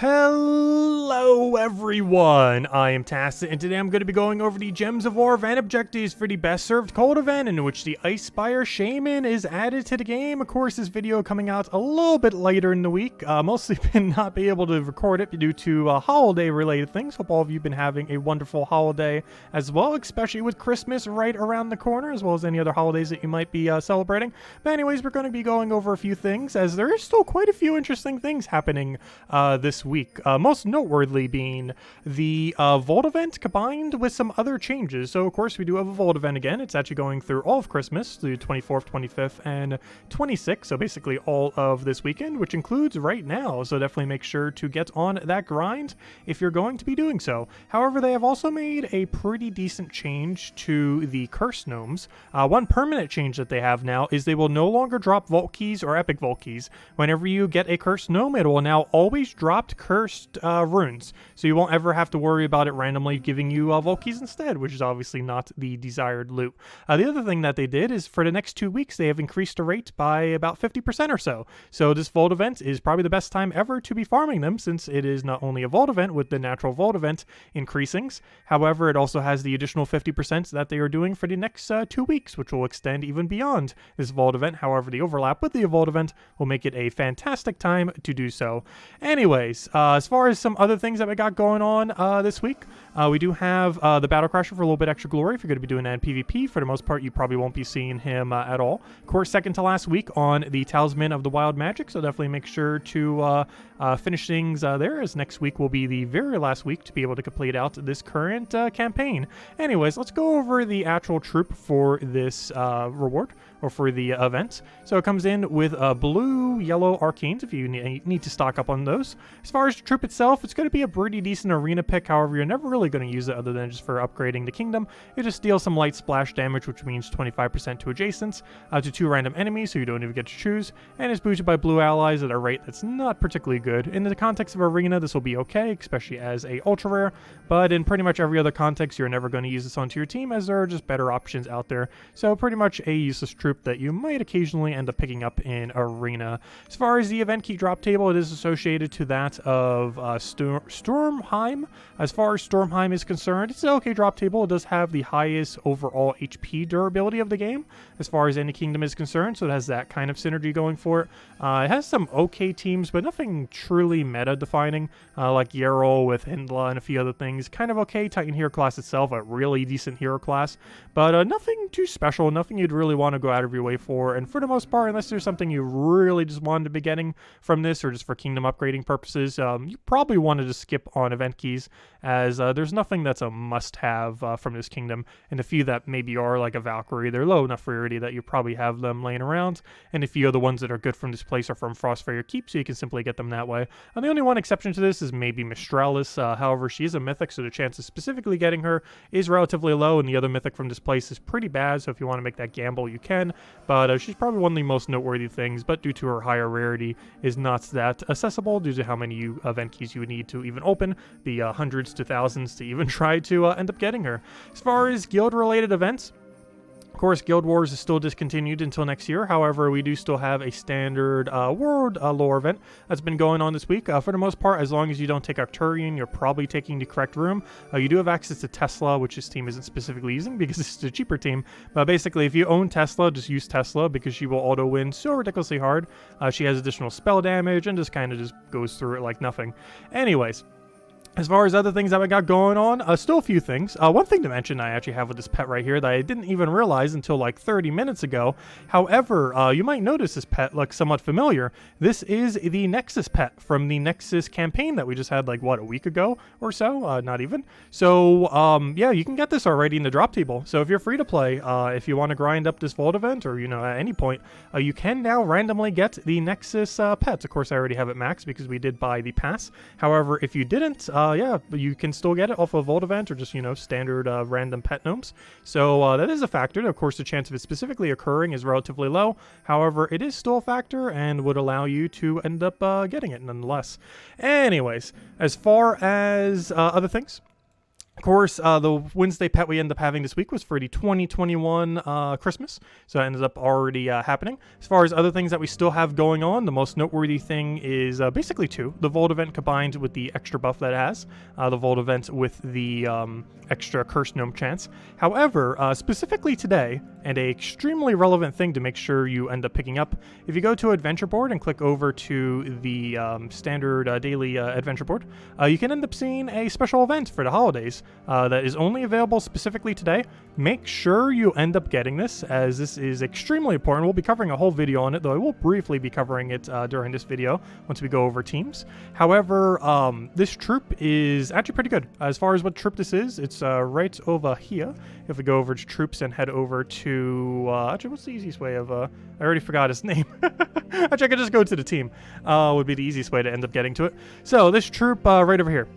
Hello everyone, I am Tacit, and today I'm going to be going over the Gems of War event objectives for the Best Served Cold event, in which the Icespire Shaman is added to the game. Of course, this video coming out a little bit later in the week, mostly been not be able to record it due to holiday related things. Hope all of you have been having a wonderful holiday as well, especially with Christmas right around the corner, as well as any other holidays that you might be celebrating. But anyways, we're going to be going over a few things, as there is still quite a few interesting things happening this week, most noteworthy being the Vault event combined with some other changes. So of course we do have a Vault event again. It's actually going through all of Christmas, the 24th, 25th, and 26th, so basically all of this weekend, which includes right now, so definitely make sure to get on that grind if you're going to be doing so. However, they have also made a pretty decent change to the Cursed Gnomes. One permanent change that they have now is they will no longer drop Vault Keys or Epic Vault Keys. Whenever you get a Cursed Gnome, it will now always drop cursed runes, so you won't ever have to worry about it randomly giving you Vault Keys instead, which is obviously not the desired loot. The other thing that they did is for the next 2 weeks they have increased the rate by about 50% or so. So this Vault event is probably the best time ever to be farming them, since it is not only a Vault event with the natural Vault event increasings, however it also has the additional 50% that they are doing for the next 2 weeks, which will extend even beyond this Vault event. However, the overlap with the Vault event will make it a fantastic time to do so. Anyways, as far as some other things that we got going on this week, we do have the Battle Crasher for a little bit extra glory. If you're going to be doing that in PvP, for the most part, you probably won't be seeing him at all. Of course, second to last week on the Talisman of the Wild Magic, so definitely make sure to finish things there, as next week will be the very last week to be able to complete out this current campaign. Anyways, let's go over the actual troop for this reward, or for the event. So it comes in with blue, yellow arcanes, if you need to stock up on those. As far as the troop itself, it's going to be a pretty decent arena pick. However, you're never really going to use it other than just for upgrading the kingdom. It just deals some light splash damage, which means 25% to adjacents, to 2 random enemies, so you don't even get to choose, and it's boosted by blue allies at a rate that's not particularly good. In the context of arena, this will be okay, especially as a ultra rare, but in pretty much every other context, you're never going to use this onto your team, as there are just better options out there. So pretty much a useless troop that you might occasionally end up picking up in arena. As far as the event key drop table, it is associated to that of Stormheim. As far as Stormheim is concerned, it's an okay drop table. It does have the highest overall HP durability of the game as far as any kingdom is concerned, so it has that kind of synergy going for it. It has some okay teams, but nothing truly meta defining, like Yarrow with Hindla and a few other things. Kind of okay. Titan hero class itself, a really decent hero class, but nothing too special, nothing you'd really want to go out of your way for. And for the most part, unless there's something you really just wanted to be getting from this, or just for kingdom upgrading purposes, you probably wanted to skip on event keys, as there's nothing that's a must-have from this kingdom, and a few that maybe are, like a Valkyrie, they're low enough rarity that you probably have them laying around, and a few of the ones that are good from this place are from Frostfire Keep, so you can simply get them that way. And the only one exception to this is maybe Mistralis. However, she is a mythic, so the chance of specifically getting her is relatively low, and the other mythic from this place is pretty bad, so if you want to make that gamble, you can. But she's probably one of the most noteworthy things, but due to her higher rarity, is not that accessible due to how many event keys you would need to even open, the hundreds to thousands to even try to end up getting her. As far as guild-related events, of course, Guild Wars is still discontinued until next year. However, we do still have a standard world lore event that's been going on this week. For the most part, as long as you don't take Arcturian, you're probably taking the correct room. You do have access to Tesla, which this team isn't specifically using because this is a cheaper team. But basically, if you own Tesla, just use Tesla because she will auto-win so ridiculously hard. She has additional spell damage and just kind of just goes through it like nothing. Anyways, as far as other things that I got going on, still a few things. One thing to mention I actually have with this pet right here that I didn't even realize until like 30 minutes ago. However, you might notice this pet looks somewhat familiar. This is the Nexus pet from the Nexus campaign that we just had like, what, a week ago or so? Not even. So, yeah, you can get this already in the drop table. So if you're free to play, if you want to grind up this Vault event, or, you know, at any point, you can now randomly get the Nexus pets. Of course, I already have it maxed because we did buy the pass. However, if you didn't, yeah, but you can still get it off a Vault event or just, you know, standard random pet gnomes. So that is a factor. Of course, the chance of it specifically occurring is relatively low. However, it is still a factor and would allow you to end up getting it nonetheless. Anyways, as far as other things, Of course, the Wednesday pet we ended up having this week was for the 2021 Christmas, so it ended up already happening. As far as other things that we still have going on, the most noteworthy thing is basically two. The Volt event combined with the extra buff that it has, the Volt event with the extra Cursed Gnome chance. However, specifically today, and a extremely relevant thing to make sure you end up picking up, if you go to Adventure Board and click over to the standard daily Adventure Board, you can end up seeing a special event for the holidays that is only available specifically today. Make sure you end up getting this, as this is extremely important. We'll be covering a whole video on it, though I will briefly be covering it during this video once we go over teams. However, this troop is actually pretty good. As far as what troop this is, it's right over here. If we go over to troops and head over to actually, what's the easiest way of I already forgot his name. Actually, I could just go to the team. Would be the easiest way to end up getting to it. So this troop right over here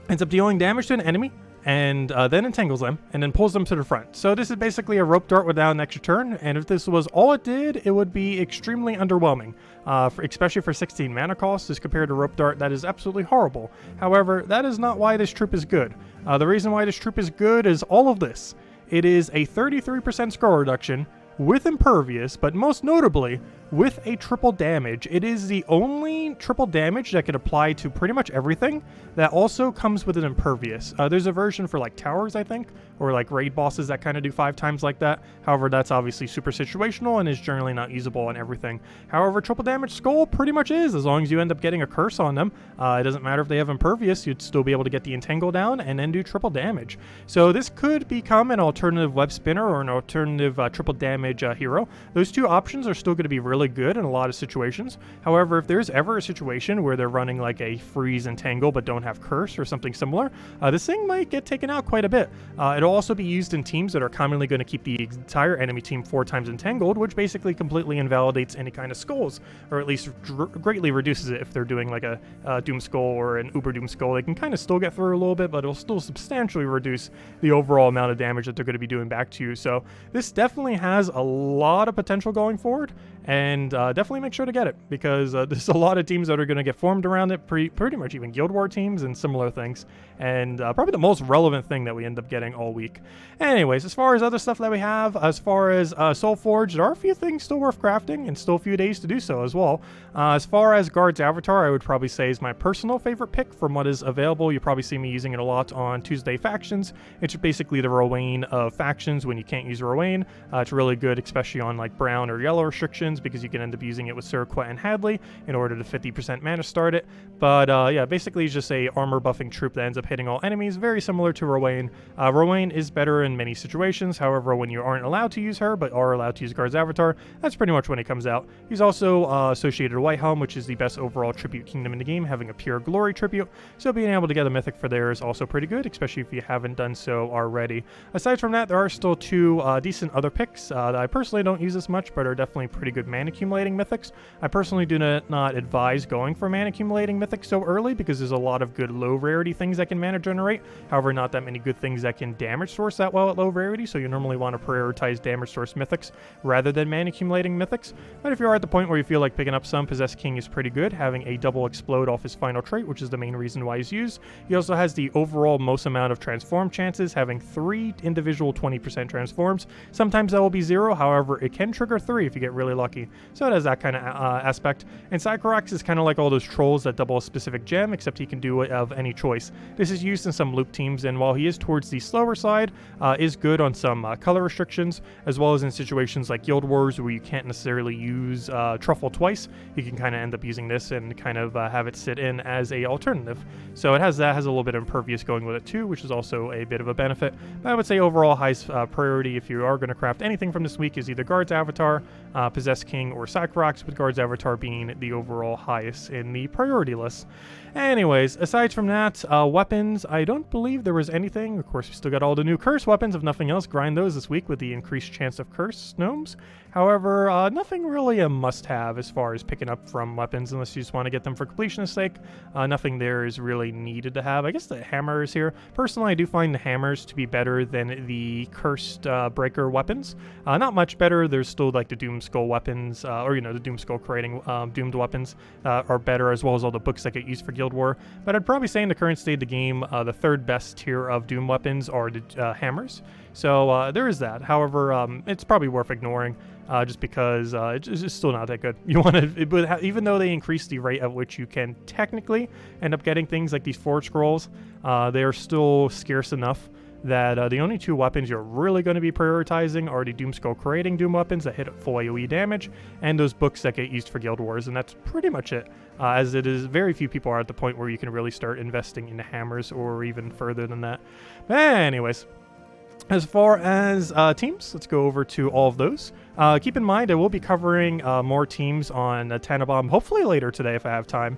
ends up dealing damage to an enemy, and then entangles them, and then pulls them to the front. So this is basically a rope dart without an extra turn, and if this was all it did, it would be extremely underwhelming, especially for 16 mana cost. As compared to rope dart, that is absolutely horrible. However, that is not why this troop is good. The reason why this troop is good is all of this. It is a 33% scroll reduction with impervious, but most notably with a triple damage. It is the only triple damage that can apply to pretty much everything that also comes with an impervious. There's a version for like towers, I think, or like raid bosses that kind of do 5 times like that. However, that's obviously super situational and is generally not usable on everything. However, triple damage skull pretty much is, as long as you end up getting a curse on them. It doesn't matter if they have impervious, you'd still be able to get the entangle down and then do triple damage. So this could become an alternative web spinner or an alternative triple damage hero. Those two options are still going to be really good in a lot of situations. However, if there's ever a situation where they're running like a freeze entangle but don't have curse or something similar, this thing might get taken out quite a bit. It'll also be used in teams that are commonly going to keep the entire enemy team 4 times entangled, which basically completely invalidates any kind of skulls, or at least greatly reduces it. If they're doing like a Doom Skull or an Uber Doom Skull, they can kind of still get through a little bit, but it'll still substantially reduce the overall amount of damage that they're going to be doing back to you. So this definitely has a lot of potential going forward, and definitely make sure to get it, because there's a lot of teams that are going to get formed around it, pretty much even Guild War teams and similar things, and probably the most relevant thing that we end up getting all week. Anyways, as far as other stuff that we have, as far as Soul Forge, there are a few things still worth crafting and still a few days to do so as well. As far as Guard's Avatar, I would probably say is my personal favorite pick from what is available. You probably see me using it a lot on Tuesday Factions. It's basically the Rowan of factions when you can't use Rowan. It's really good, especially on like brown or yellow restrictions, because you can end up using it with Surquet and Hadley in order to 50% mana start it. But yeah, basically it's just a armor buffing troop that ends up hitting all enemies, very similar to Rowan. Rowan is better in many situations. However, when you aren't allowed to use her but are allowed to use Guard's Avatar, that's pretty much when it comes out. He's also associated with Whitehelm, which is the best overall tribute kingdom in the game, having a pure glory tribute. So being able to get a mythic for there is also pretty good, especially if you haven't done so already. Aside from that, there are still 2 decent other picks that I personally don't use as much, but are definitely pretty good mana accumulating mythics. I personally do not advise going for mana accumulating mythics so early, because there's a lot of good low rarity things that can mana generate. However, not that many good things that can damage source that well at low rarity, so you normally want to prioritize damage source mythics rather than mana accumulating mythics. But if you are at the point where you feel like picking up some, Possessed King is pretty good, having a double explode off his final trait, which is the main reason why he's used. He also has the overall most amount of transform chances, having 3 individual 20% transforms. Sometimes that will be 0, however, it can trigger 3 if you get really lucky. So it has that kind of aspect. And Sycorax is kind of like all those trolls that double a specific gem, except he can do it of any choice. This is used in some loop teams, and while he is towards the slower side, is good on some color restrictions, as well as in situations like Guild Wars where you can't necessarily use Truffle twice. You can kind of end up using this and kind of have it sit in as a alternative. So it has a little bit of impervious going with it too, which is also a bit of a benefit. But I would say overall highest priority if you are going to craft anything from this week is either Guard's Avatar, Possessed King, or Sycorax, with Guard's Avatar being the overall highest in the priority list. Anyways, aside from that, weapons, I don't believe there was anything. Of course, we still got all the new curse weapons. If nothing else, grind those this week with the increased chance of curse gnomes. However, nothing really a must-have as far as picking up from weapons, unless you just want to get them for completionist sake. Nothing there is really needed to have. I guess the hammer is here. Personally, I do find the hammers to be better than the cursed breaker weapons. Not much better. There's still like the Doom Skull weapon weapons, or the Doom Skull creating doomed weapons are better, as well as all the books that get used for Guild War. But I'd probably say in the current state of the game, the third best tier of Doom weapons are the hammers. So there is that. However, it's probably worth ignoring. Just because it's just still not that good. You want to, even though they increase the rate at which you can technically end up getting things like these Forge Scrolls, they are still scarce enough that the only two weapons you're really going to be prioritizing are the Doom Skull creating Doom weapons that hit full AoE damage, and those books that get used for Guild Wars, and that's pretty much it. As it is, very few people are at the point where you can really start investing in hammers or even further than that. But anyways, as far as teams, let's go over to all of those. Keep in mind, I will be covering more teams on Tannenbaum, hopefully later today if I have time,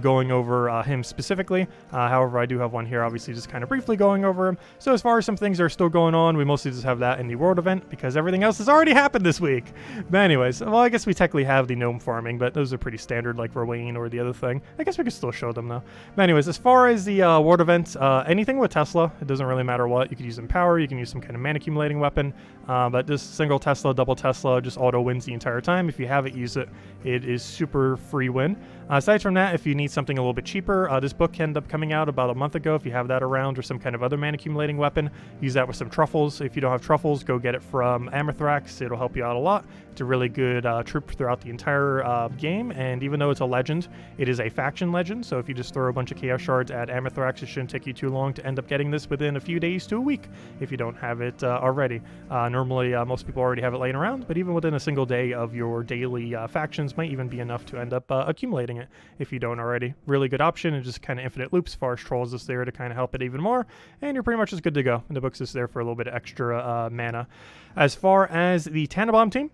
going over him specifically. However, I do have one here, obviously, just kind of briefly going over him. So as far as some things are still going on, we mostly just have that in the world event because everything else has already happened this week. But anyways, well, I guess we technically have the gnome farming, but those are pretty standard, like Rowain or the other thing. I guess we could still show them though. But anyways, as far as the world event, anything with Tesla, it doesn't really matter what. You could use Empower, you can use some kind of mana accumulating weapon, but this single Tesla, double Tesla, just auto wins the entire time. If you have it, use it. It is super free win. Aside from that, if you need something a little bit cheaper, this book ended up coming out about a month ago. If you have that around, or some kind of other mana accumulating weapon, use that with some truffles. If you don't have truffles, go get it from Amerthrax. It'll help you out a lot. It's a really good troop throughout the entire game, and even though it's a legend, it is a faction legend, so if you just throw a bunch of Chaos Shards at Amerthrax, it shouldn't take you too long to end up getting this within a few days to a week if you don't have it already. Normally, most people already have it laying around, but even within a single day of your daily factions might even be enough to end up accumulating it if you don't already. Really good option, and just kind of infinite loops. Forest Trolls is there to kind of help it even more, and you're pretty much just good to go. And the book's just there for a little bit of extra mana. As far as the Tannenbaum team,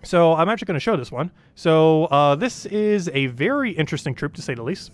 so I'm actually going to show this one. So this is a very interesting troop, to say the least.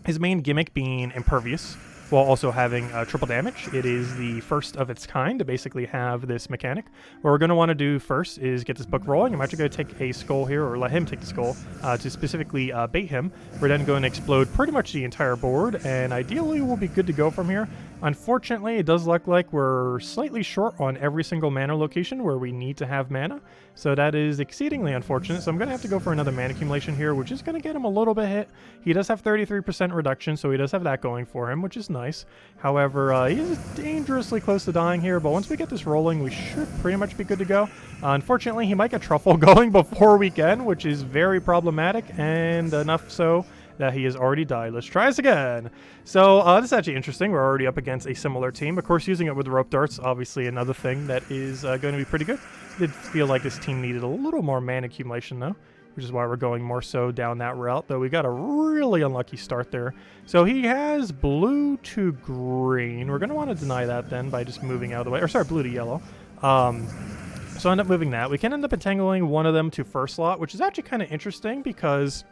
His main gimmick being impervious, while also having triple damage. It is the first of its kind to basically have this mechanic. What we're going to want to do first is get this book rolling. I'm actually going to take a skull here, or let him take the skull, to specifically bait him. We're then going to explode pretty much the entire board, and ideally we'll be good to go from here. Unfortunately, it does look like we're slightly short on every single mana location where we need to have mana, so that is exceedingly unfortunate. So I'm going to have to go for another mana accumulation here, which is going to get him a little bit hit. He does have 33% reduction, so he does have that going for him, which is nice. However, he is dangerously close to dying here, but once we get this rolling, we should pretty much be good to go. Unfortunately, he might get Truffle going before we can, which is very problematic, and enough so that he has already died. Let's try this again. So this is actually interesting. We're already up against a similar team. Of course, using it with rope darts, obviously another thing that is going to be pretty good. I did feel like this team needed a little more mana accumulation though, which is why we're going more so down that route, though we got a really unlucky start there. So he has blue to green. We're going to want to deny that then by just moving out of the way. Or sorry, blue to yellow. So end up moving that. We can end up entangling one of them to first slot, which is actually kind of interesting because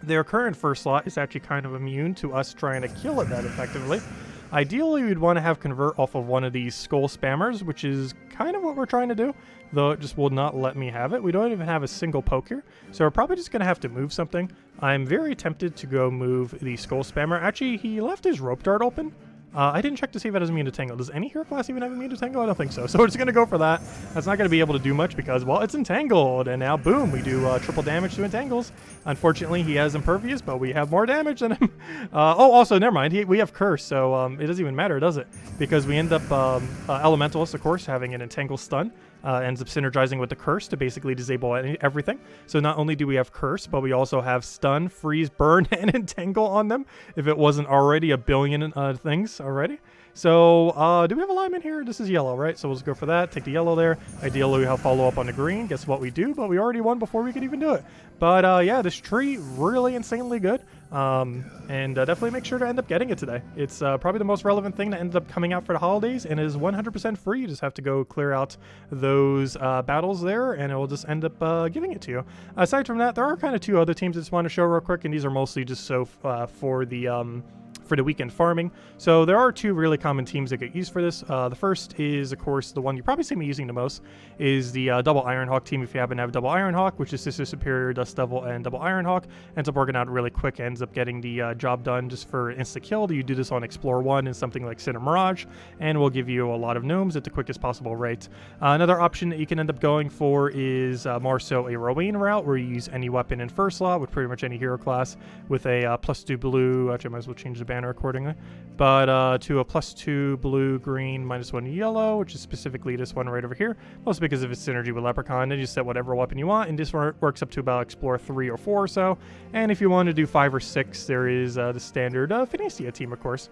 their current first slot is actually kind of immune to us trying to kill it that effectively. Ideally, we'd want to have convert off of one of these skull spammers, which is kind of what we're trying to do, though it just will not let me have it. We don't even have a single poke here, so we're probably just going to have to move something. I'm very tempted to go move the skull spammer. Actually, he left his rope dart open. I didn't check to see if it has immune to tangle. Does any hero class even have immune to tangle? I don't think so. So we're just going to go for that. That's not going to be able to do much because, well, it's entangled. And now, boom, we do triple damage to entangles. Unfortunately, he has impervious, but we have more damage than him. Oh, also, never mind. We have curse, so it doesn't even matter, does it? Because we end up, Elementalist, of course, having an entangle stun. Ends up synergizing with the curse to basically disable everything. So not only do we have curse, but we also have stun, freeze, burn, and entangle on them, if it wasn't already a billion things already. So do we have alignment here? This is yellow, right? So we'll just go for that, take the yellow there. Ideally, we have follow up on the green. Guess what we do? But we already won before we could even do it. But yeah, this tree, really insanely good. And definitely make sure to end up getting it today. It's probably the most relevant thing that ended up coming out for the holidays and is 100% free. You just have to go clear out those battles there and it will just end up giving it to you. Aside from that, there are kind of two other teams I just want to show real quick, and these are mostly just so for the for the weekend farming. So there are two really common teams that get used for this. The first is, of course, the one you probably see me using the most, is the double Ironhawk team. If you happen to have double Ironhawk, which is Sister Superior, Dust Devil, and double Ironhawk, ends up working out really quick, ends up getting the job done just for insta kill. You do this on Explore 1 and something like Cinder Mirage, and will give you a lot of gnomes at the quickest possible rate. Another option that you can end up going for is more so a Rowan route, where you use any weapon in first slot with pretty much any hero class with a +2 blue. Actually, I might as well change the banner accordingly, but to a +2 blue, green, -1 yellow, which is specifically this one right over here, mostly because of its synergy with Leprechaun. Then you set whatever weapon you want, and this one works up to about Explore 3 or 4 or so. And if you want to do 5 or 6, there is the standard Phoenicia team, of course,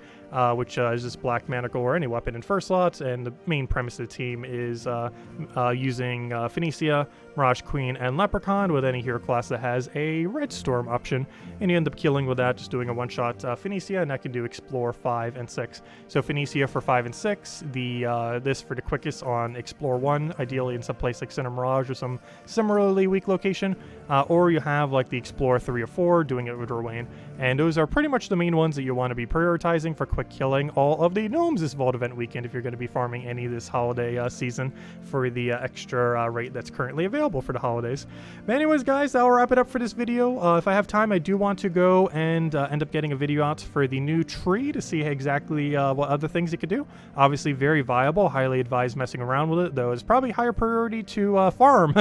which is just Black Manacle or any weapon in first slots, and the main premise of the team is using Phoenicia, Mirage Queen, and Leprechaun with any hero class that has a Red Storm option, and you end up killing with that, just doing a one-shot Phoenicia, and that can do Explore 5 and 6. So Phoenicia for 5 and 6, this for the quickest on Explore 1, ideally in some place like Cinder Mirage or some similarly weak location, or you have like the Explore 3 or 4, doing it with Rowan, and those are pretty much the main ones that you want to be prioritizing for quick killing all of the gnomes this Vault Event weekend if you're going to be farming any this holiday season for the extra rate that's currently available for the holidays. But anyways, guys, that'll wrap it up for this video. If I have time, I do want to go and end up getting a video out for the new tree to see exactly what other things you could do. Obviously very viable, highly advised messing around with it, though it's probably higher priority to farm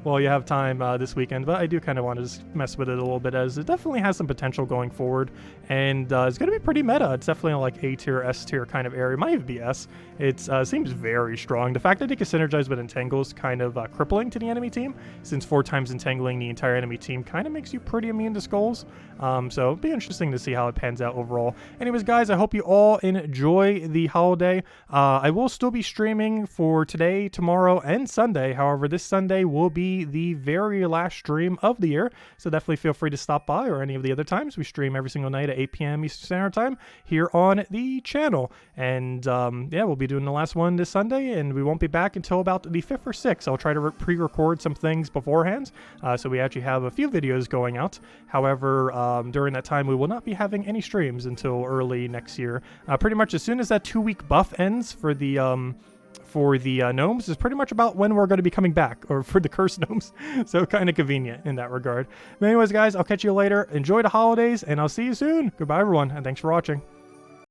while you have time this weekend, but I do kind of want to just mess with it a little bit, as it definitely has some potential going forward, and it's going to be pretty meta. It's definitely like A tier, S tier kind of area. It might even be S. It seems very strong. The fact that it can synergize with entangle is kind of crippling to the enemy team, since 4 times entangling the entire enemy team kind of makes you pretty immune to skulls. So it'll be interesting to see how it pans out overall. Anyways, guys, I hope you all enjoy the holiday. I will still be streaming for today, tomorrow, and Sunday. However, this Sunday will be the very last stream of the year, so definitely feel free to stop by, or any of the other times. We stream every single night at 8 p.m. Eastern Standard Time here on the channel. And yeah, we'll be doing the last one this Sunday, and we won't be back until about the 5th or 6th. I'll try to pre-record some things beforehand, so we actually have a few videos going out. However, during that time, we will not be having any streams until early next year. Pretty much as soon as that 2-week buff ends for the gnomes is pretty much about when we're going to be coming back, or for the cursed gnomes. So kind of convenient in that regard. But anyways, guys, I'll catch you later. Enjoy the holidays, and I'll see you soon. Goodbye, everyone, and thanks for watching.